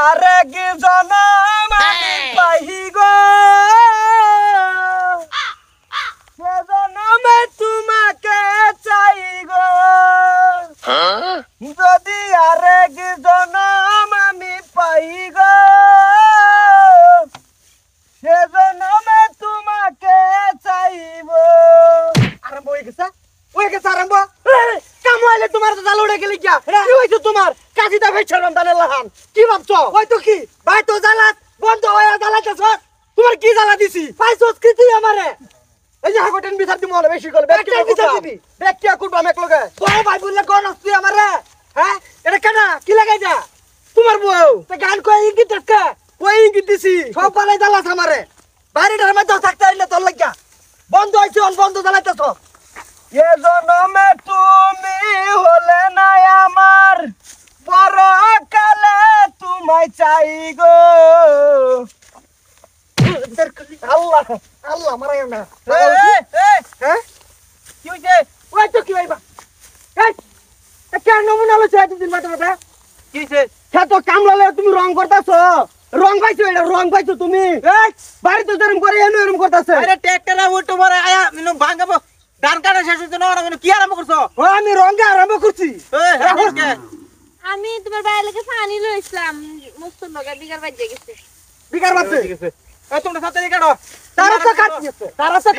আরেক জনম আমি পাই গো সে জনমে তোমাকে চাই গো যদি আরেক জনম আমি পাই গো সে জনমে তোমাকে চাইব। আরম্ভ হয়ে গেছে আরম্ভ। কামাইলে তোমার তো জাল উড়ে গেলি কি হয়েছে তোমার কাজিদা ভাই ছেড়াম দানের লাহান কি ভাবছো হয়তো কি ভাই তো জ্বালাত বন্ধ হয়ে জ্বালাইতেছ তোমার কি জ্বালা দিছি পাইছস কি তুই আমারে এই যে হাগটেন বিচার দি মনে বেশি করবে ব্যক্তি বিচার দিবি ব্যক্তি করবা মেক লগে বড় ভাই বললে কোন তুই আমারে হ্যাঁ এটা কেন কি লাগাই যা তোমার বউ তে গান কই ইঙ্গিত কা কই ইঙ্গিত দিছি সব বালাই জ্বালাছ আমারে বাড়িটার মধ্যে থাকতে হইলে তোর লাগা বন্ধ হইছে অন বন্ধ জ্বালাইতেছ এ জনমে তুমি হলে না আমার পরকালে তোমায় চাই গো আল্লাহ আল্লাহ মারাই না হ্যাঁ কি হইছে ওই তো কি ভাইবা এই কেন নমুনা লছে এতদিন মাথা মাথা কি হইছে খেত কামলালে তুমি রং করতাছো রং পাইছো এটা রং পাইছো তুমি এই বাড়ি তো এরকম করে এরকম করতাছে আরে ট্রাক্টর উল্টো মারে আয়া মিনু ভাঙাবো ধান কাটা শেষ হইছে না আর কি আরম্ভ করছো ও আমি রং আরম্ভ করছি আমি তোমার বাইরে লেগে পানি লইছিলাম মুস্তন লগা বিগার বাজে গেছে বিগার বাজে গেছে এই তোমরা সাথে কাটো তারা তো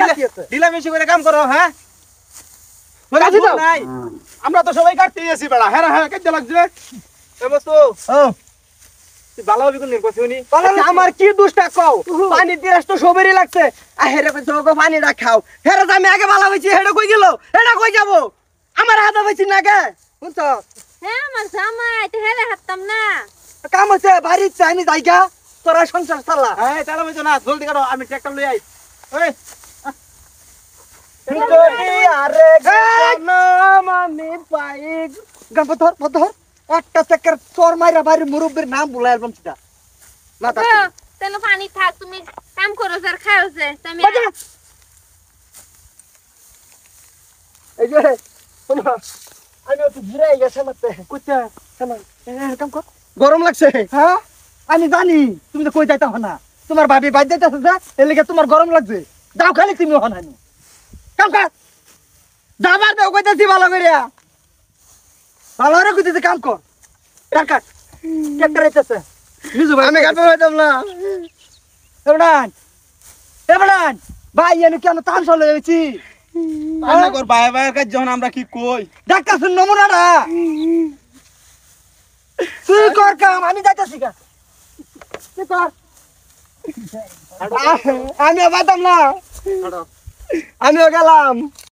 কাটিয়েছে ঢিলা মিশি করে কাম করো হ্যাঁ কাটি দাও নাই আমরা তো সবাই কাটতেই আছি বেড়া হ্যাঁ হ্যাঁ কাটতে লাগছে এ বস্তু তুই ভালো হবে কোন নির্বাচনী আমার কি দুষ্টা কও পানি দিরাস তো সবেরই লাগছে আ হেরে কই যোগ পানিটা খাও হেরে আমি আগে ভালো হইছি হেরে কই গেল হেরে কই যাব আমার হাতে হইছি না কে বুঝছ হ্যাঁ আমার জামাই তো হেলে হাততাম না কাম আছে বাড়ি চাইনি জায়গা তোরা সংসার চালা এই তাহলে হইতো না জলদি করো আমি ট্রাক্টর লই আই ওই যদি আরে জনম আমি পাই গম্পধর পধর একটা চক্কর চোর মাইরা বাড়ি মুরব্বির নাম বলে অ্যালবাম সেটা না তা তাহলে পানি থাক তুমি কাম করো স্যার খাও যে তুমি এই যে শোনো আমি একটু ঘুরে গেছে মতে কইতা কেমন কাম কর গরম লাগছে হ্যাঁ আমি জানি তুমি তো কই যাইতা হনা তোমার ভাবি বাইর যাইতাছে যা এর লাগি তোমার গরম লাগছে যাও খালি তুমি হনা নি কাম কর যাবার দাও কইতাছি ভালো কইরা ভালো করে কইতেছে কাম কর টাকা কেন করাইতেছে নিজু ভাই আমি কাটতে পারতাম না এবড়ান ভাই এনে কেন তান চলে যাইছি আমরা কর ভাই ভাইয়ের কাছে যখন আমরা কি কই ডাক্তার শুন নমুনাটা তুই কর কাম আমি যাইতাছি কা তুই কর আমি বাতাম না আমিও গেলাম